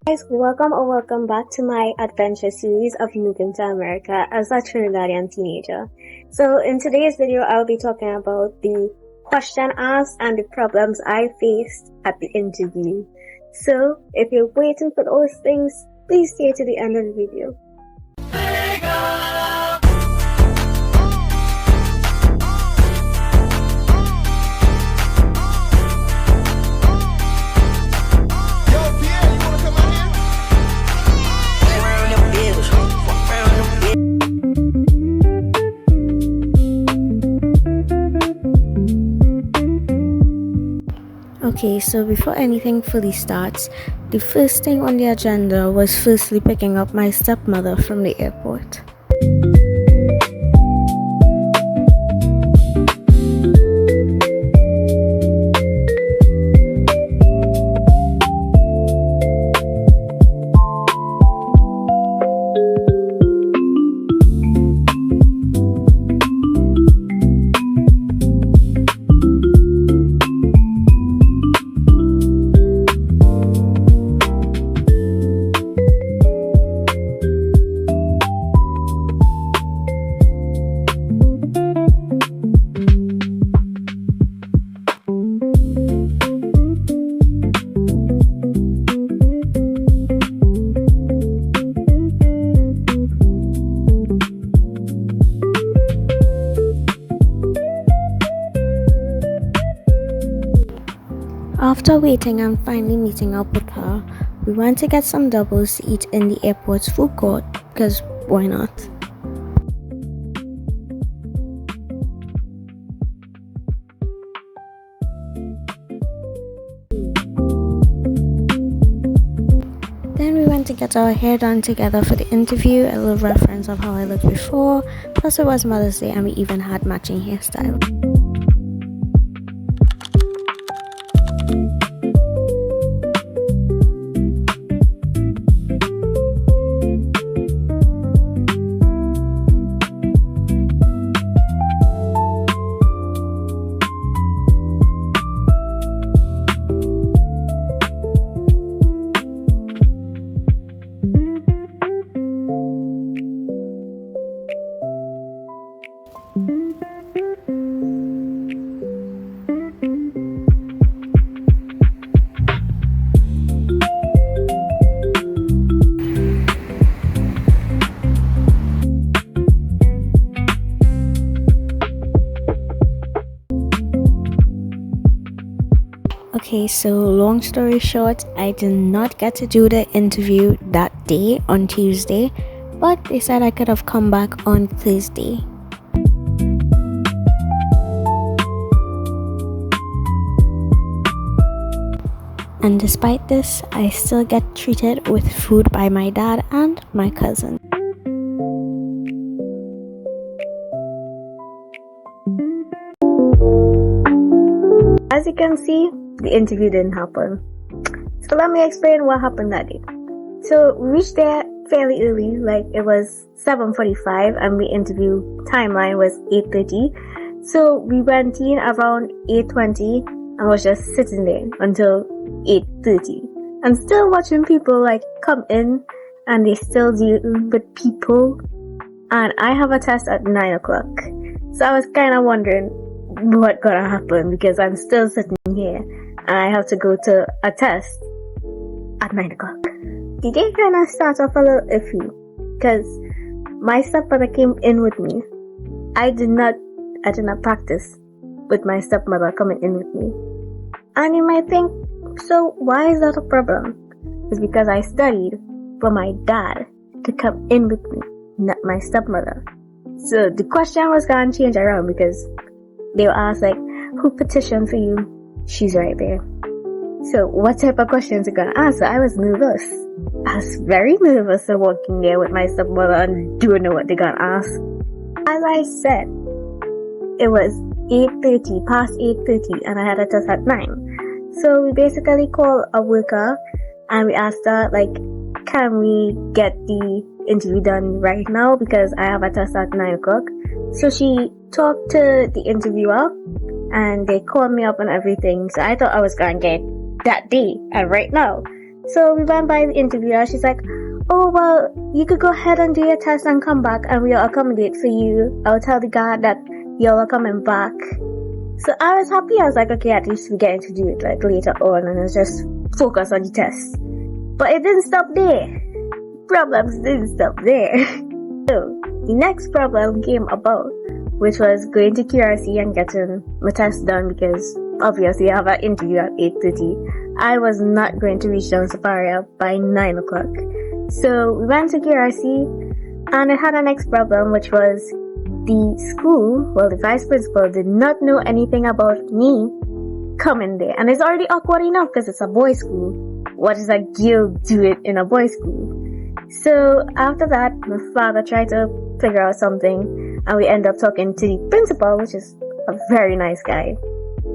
Guys, welcome back to my adventure series of moving to America as a Trinidadian teenager. So in today's video, I'll be talking about the question asked and the problems I faced at the interview. So if you're waiting for those things, please stay to the end of the video. Okay, so before anything fully starts, the first thing on the agenda was firstly picking up my stepmother from the airport. After waiting and finally meeting up with her, we went to get some doubles to eat in the airport's food court, because why not? Then we went to get our hair done together for the interview, a little reference of how I looked before, plus it was Mother's Day and we even had matching hairstyle. Okay, so long story short, I did not get to do the interview that day on Tuesday, but they said I could have come back on Thursday. And despite this, I still get treated with food by my dad and my cousin. As you can see, the interview didn't happen. So let me explain what happened that day. So we reached there fairly early, like it was 7:45 and the interview timeline was 8:30. So we went in around 8:20 and was just sitting there until 8:30 and still watching people like come in and they still dealing with people, and I have a test at 9 o'clock. So I was kind of wondering what gonna happen because I'm still sitting here and I have to go to a test at 9 o'clock. The day kind of started off a little iffy because my stepmother came in with me. I did not practice with my stepmother coming in with me. And you might think, so why is that a problem? It's because I studied for my dad to come in with me, not my stepmother. So the question was gonna change around because they were asked like, who petitioned for you? She's right there. So what type of questions are gonna answer? I was nervous. I was very nervous of walking there with my stepmother and doing know what they're gonna ask. As I said, it was 8:30, past 8:30, and I had a test at 9. So we basically called a worker and we asked her like, can we get the interview done right now because I have a test at 9 o'clock. So she talked to the interviewer and they called me up and everything. So I thought I was gonna get that day and right now. So we went by the interviewer. She's like, oh, well, you could go ahead and do your test and come back and we'll accommodate for you. I'll tell the guard that you're coming back. So I was happy. I was like, okay, at least we're getting to do it like later on and it's just focus on the test. But it didn't stop there. Problems didn't stop there. So the next problem came about, which was going to QRC and getting my test done because obviously I have an interview at 8:30. I was not going to reach down Safaria by 9 o'clock. So we went to QRC and it had a next problem, which was the school, well, the vice principal did not know anything about me coming there. And it's already awkward enough because it's a boys' school. What is a girl do it in a boys' school? So after that, my father tried to figure out something and we end up talking to the principal, which is a very nice guy.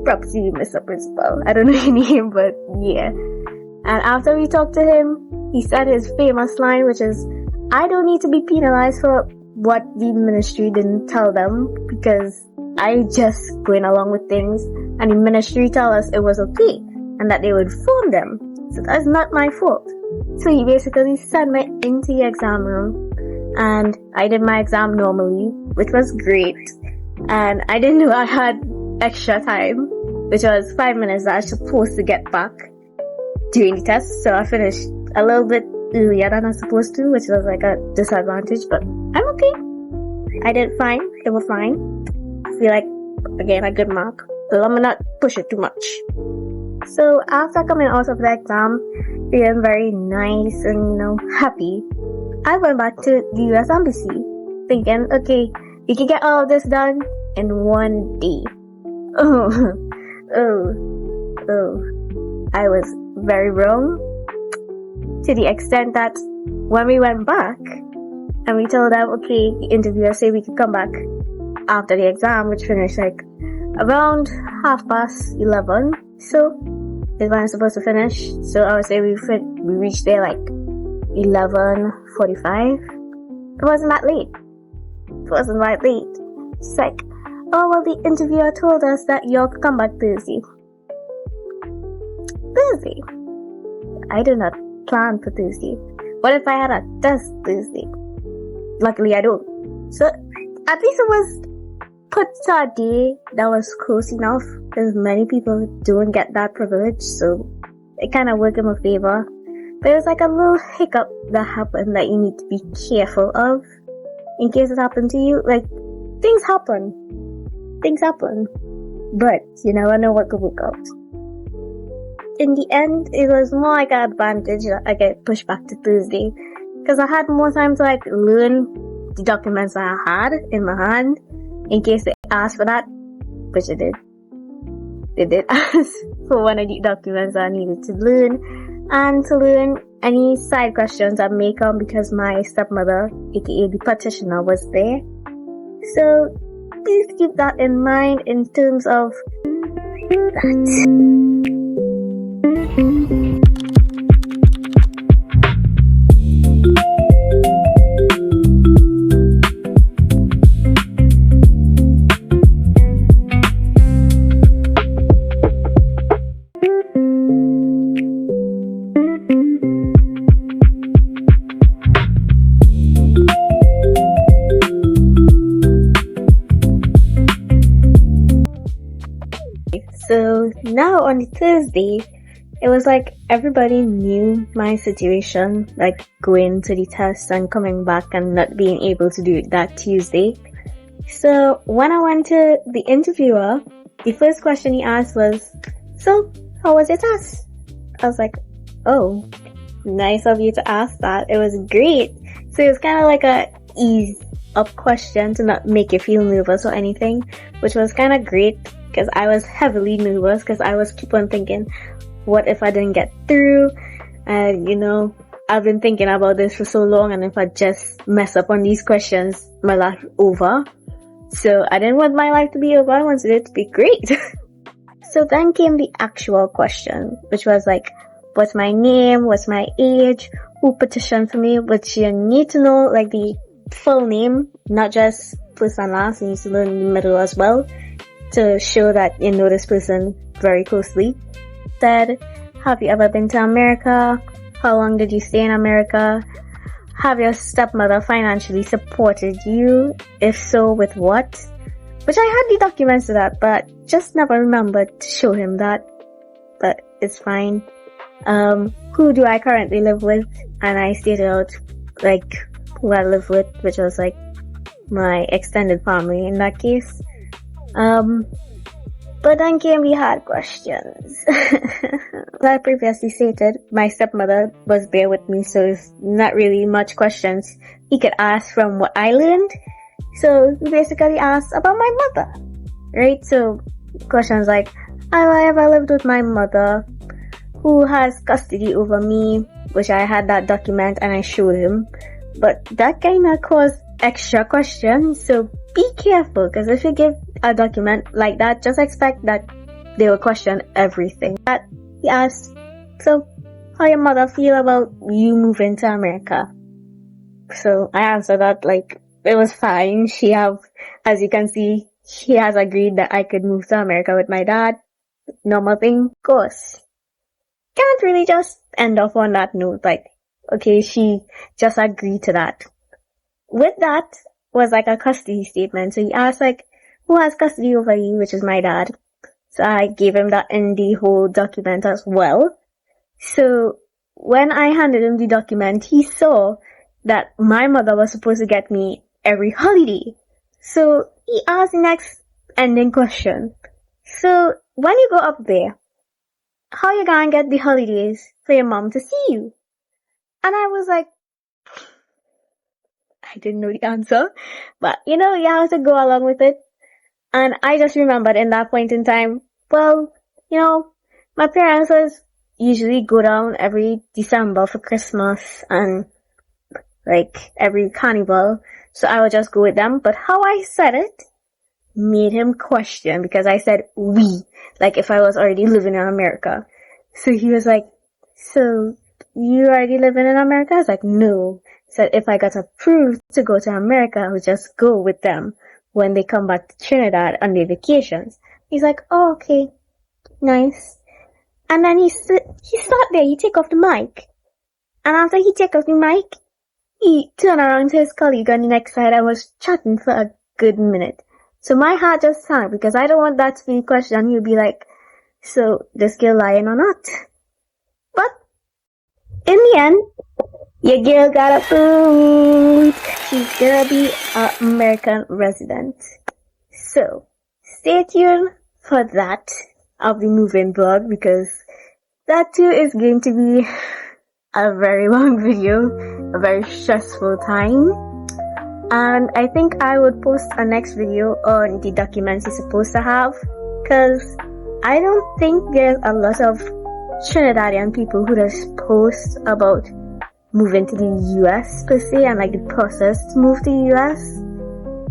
Props to you, Mr. Principal. I don't know your name, but yeah. And after we talked to him, he said his famous line, which is, I don't need to be penalized for what the ministry didn't tell them because I just going along with things and the ministry tell us it was okay and that they would phone them. So that's not my fault. So he basically sent me into the exam room and I did my exam normally, which was great. And I didn't know I had extra time, which was 5 minutes that I was supposed to get back during the test. So I finished a little bit earlier than I was supposed to, which was like a disadvantage, but I'm okay. I did fine. It was fine. I feel like, again, a good mark. So I'm not push it too much. So after coming out of the exam, feeling very nice and, happy, I went back to the US Embassy thinking, okay, we can get all of this done in one day. I was very wrong to the extent that when we went back and we told them, okay, the interviewer said we could come back after the exam, which finished like around 11:30. So it's when I'm supposed to finish. So I would say we reached there like 11:45. It wasn't that late. It's like, oh, well, the interviewer told us that y'all could come back Thursday. I did not plan for Thursday. What if I had a test Thursday? Luckily, I don't. So, at least it was put to a day that was close enough, because many people don't get that privilege, so it kind of worked in my favor. But it was like a little hiccup that happened that you need to be careful of, in case it happened to you. Like, things happen, but you never know what could work out. In the end, it was more like an advantage that I get pushed back to Thursday, because I had more time to like learn the documents I had in my hand, in case they asked for that, which they did. They did ask for one of the documents I needed to learn, and to learn any side questions that may come because my stepmother, aka the petitioner, was there. So please keep that in mind in terms of that. So now on the Thursday, it was like everybody knew my situation, like going to the test and coming back and not being able to do it that Tuesday. So when I went to the interviewer, the first question he asked was, so how was your test? I was like, oh, nice of you to ask that. It was great. So it was kind of like a ease up question to not make you feel nervous or anything, which was kind of great. Because I was heavily nervous, because I was keep on thinking, what if I didn't get through? And I've been thinking about this for so long, and if I just mess up on these questions, my life over. So I didn't want my life to be over, I wanted it to be great. So then came the actual question, which was like, what's my name, what's my age, who petitioned for me, which you need to know like the full name, not just first and last, you need to learn the middle as well, to show that you know this person very closely. Said, have you ever been to America? How long did you stay in America? Have your stepmother financially supported you? If so, with what? Which I had the documents to that, but just never remembered to show him that. But it's fine. Who do I currently live with? And I stated out, like, who I live with, which was, like, my extended family in that case. But then came the hard questions. As I previously stated, my stepmother was there with me, so there's not really much questions he could ask from what I learned. So he basically asked about my mother, right? So questions like, have I ever lived with my mother? Who has custody over me? Which I had that document and I showed him. But that kind of caused extra questions, so be careful, because if you give a document like that, just expect that they will question everything. That he asked, so how your mother feel about you moving to America? So I answered that like it was fine. As you can see, she has agreed that I could move to America with my dad. Normal thing, of course. Can't really just end off on that note, like, okay, she just agreed to that. With that was like a custody statement. So he asked like, who has custody over you, which is my dad. So I gave him that in the whole document as well. So when I handed him the document, he saw that my mother was supposed to get me every holiday. So he asked the next ending question. So when you go up there, how you gonna get the holidays for your mom to see you? And I was like, I didn't know the answer, but you have to go along with it. And I just remembered in that point in time, well, my parents usually go down every December for Christmas and like every carnival. So I would just go with them. But how I said it made him question, because I said we, like if I was already living in America. So he was like, so you already living in America? I was like, no. He said if I got approved to go to America, I would just go with them when they come back to Trinidad on their vacations. He's like, oh, okay, nice. And then he sat there, he take off the mic. And after he take off the mic, he turned around to his colleague on the next side and was chatting for a good minute. So my heart just sank, because I don't want that to be a question. He'll be like, so this girl lying or not? But in the end, your girl got approved. She's gonna be an American resident. So stay tuned for that of the moving vlog, because that too is going to be a very long video, a very stressful time. And I think I would post a next video on the documents you're supposed to have, because I don't think there's a lot of Trinidadian people who just post about moving to the US per se, and like the process to move to the US,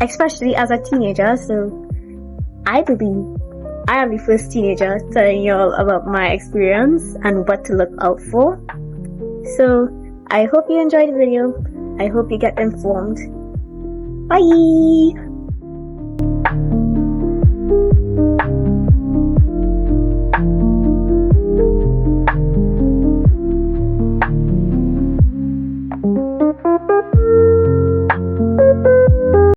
especially as a teenager. So I believe I am the first teenager telling y'all about my experience and what to look out for. So I hope you enjoyed the video. I hope you get informed. Bye!